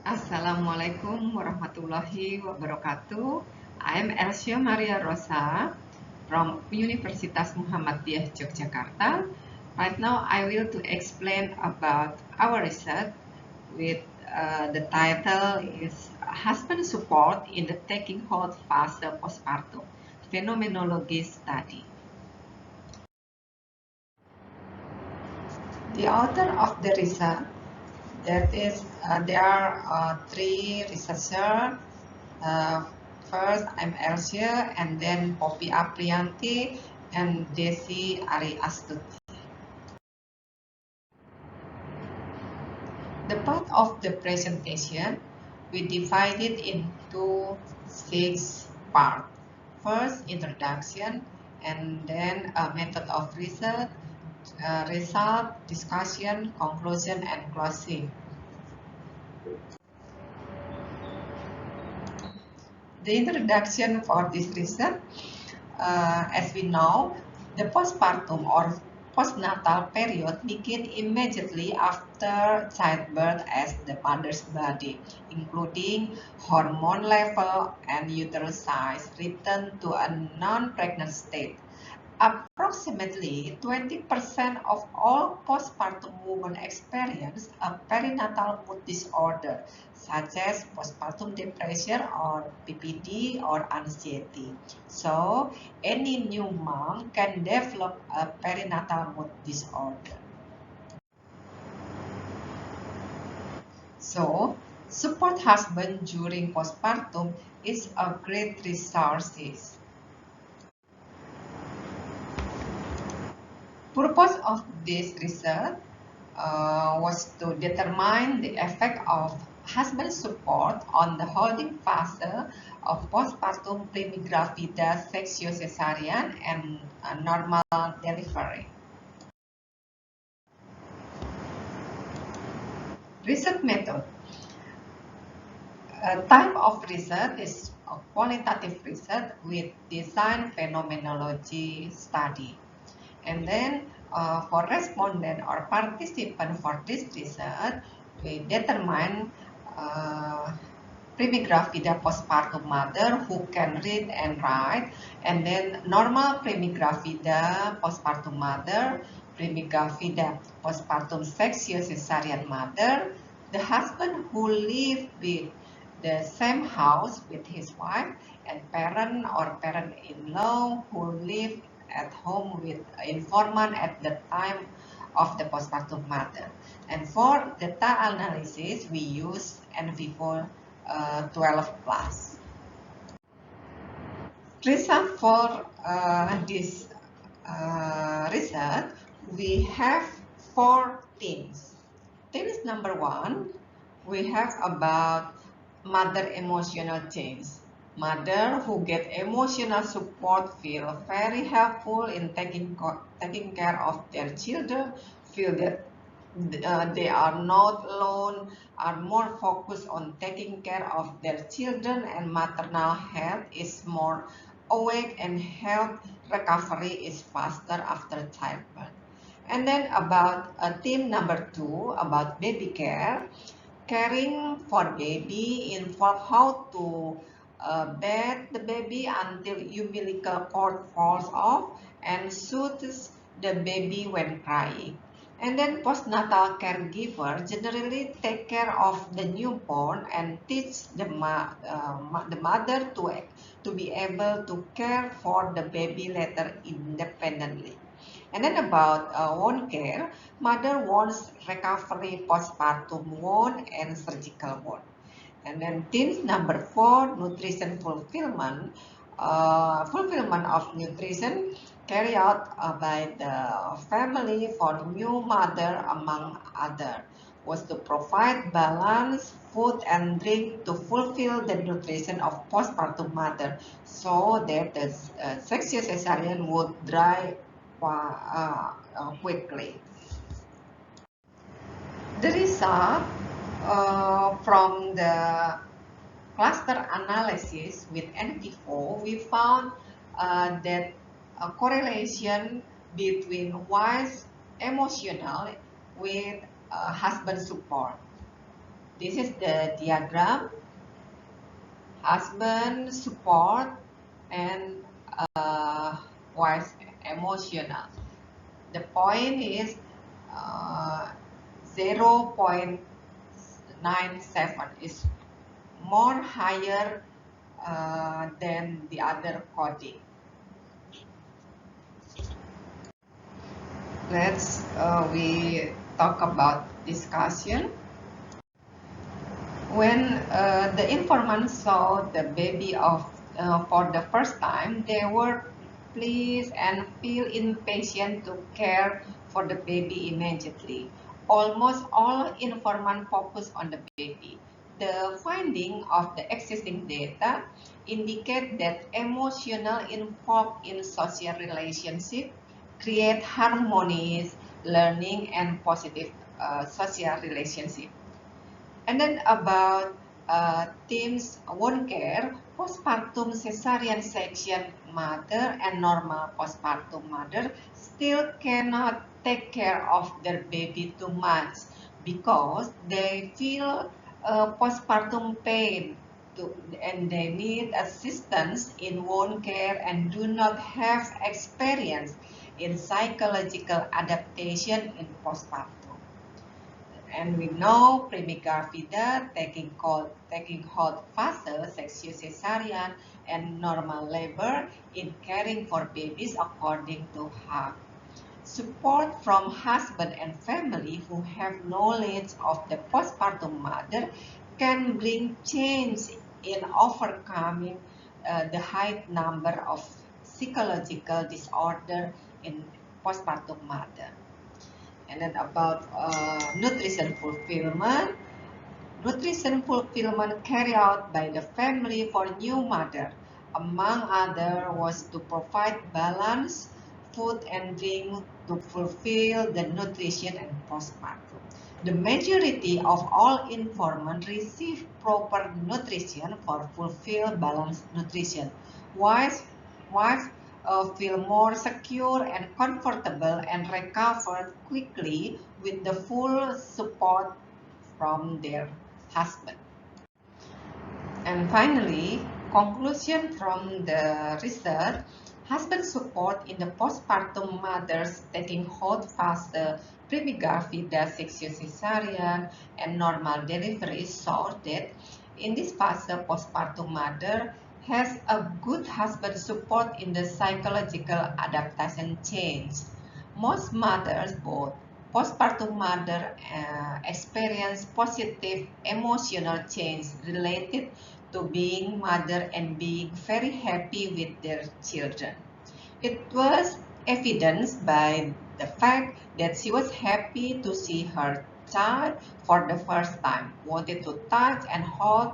Assalamualaikum warahmatullahi wabarakatuh. I am Elsia Maria Rosa from Universitas Muhammadiyah Yogyakarta. Right now, I will to explain about our research with the title is Husband Support in the Taking Hold Phase Postpartum Phenomenology Study. The author of the research there are three researchers. Uh, First, I'm Elsia, and then Poppy Aprianti and Desi Ari Astuti. The part of the presentation we divided into 6 parts. First, introduction, and then a method of research, result, discussion, conclusion, and closing. The introduction for this research, as we know, the postpartum or postnatal period begins immediately after childbirth as the mother's body, including hormone level and uterus size, return to a non-pregnant state. Approximately 20% of all postpartum women experience a perinatal mood disorder, such as postpartum depression or PPD or anxiety. So, any new mom can develop a perinatal mood disorder. So, support husband during postpartum is a great resource. Purpose of this research was to determine the effect of husband support on the holding phase of postpartum primigravida sexio-cesarean and normal delivery. Research method. Type of research is a qualitative research with design phenomenology study. And then for respondent or participant for this research, we determine primigravida postpartum mother who can read and write, and then normal primigravida postpartum mother, primigravida postpartum sexual cesarean mother, the husband who live with the same house with his wife, and parent or parent-in-law who live at home with informant at the time of the postpartum mother. And for data analysis, we use NV4 12 plus. Result for this research, we have 4 themes. Themes number 1, we have about mother emotional change. Mother who get emotional support feel very helpful in taking care of their children, feel that they are not alone, are more focused on taking care of their children, and maternal health is more awake and health recovery is faster after childbirth. And then about theme number 2, about baby care. Caring for baby involve how to bathe the baby until umbilical cord falls off and soothes the baby when crying. And then postnatal caregiver generally take care of the newborn and teach the mother to be able to care for the baby later independently. And then about wound care, mother wounds recovery, postpartum wound, and surgical wound. And then themes number 4, nutrition fulfillment. Fulfillment of nutrition carried out by the family for new mother among other was to provide balanced food and drink to fulfill the nutrition of postpartum mother so that the sexual cesarean would dry quickly. The result from the cluster analysis with NT4, we found that a correlation between wife's emotional with husband support. This is the diagram. Husband support and wife emotional. The point is uh, 0.97 is more higher than the other coding. We talk about discussion. When the informant saw the baby for the first time, they were pleased and feel impatient to care for the baby immediately. Almost all informant focus on the baby. The finding of the existing data indicate that emotional involved in social relationship create harmonious learning and positive social relationship. And then about teams wound care, postpartum cesarean section mother and normal postpartum mother still cannot take care of their baby too much because they feel postpartum pain and they need assistance in wound care and do not have experience in psychological adaptation in postpartum. And we know primigravida taking hold faster, sexual cesarean, and normal labor in caring for babies according to her. Support from husband and family who have knowledge of the postpartum mother can bring change in overcoming the high number of psychological disorder in postpartum mother. And then about nutrition fulfillment. Nutrition fulfillment carried out by the family for new mother, among other, was to provide balanced food and drink to fulfill the nutrition and postpartum. The majority of all informant receive proper nutrition for fulfill balanced nutrition. Wives feel more secure and comfortable and recover quickly with the full support from their husband. And finally, conclusion from the research, husband support in the postpartum mothers taking hold faster, primigravida, sexual cesarean, and normal delivery show that in this fase, postpartum mother has a good husband support in the psychological adaptation change. Most mothers, both postpartum mother, experience positive emotional change related to being mother and being very happy with their children. It was evidenced by the fact that she was happy to see her child for the first time, wanted to touch and hold,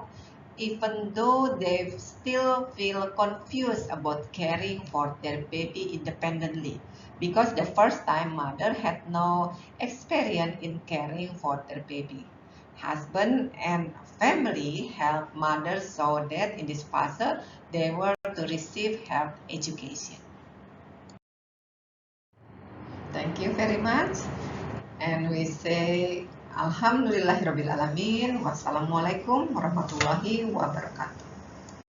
even though they still feel confused about caring for their baby independently, because the first time mother had no experience in caring for their baby. Husband and family help mothers so that in this fase they were to receive health education. Thank you very much. And we say Alhamdulillahirrabbilalamin. Wassalamualaikum warahmatullahi wabarakatuh.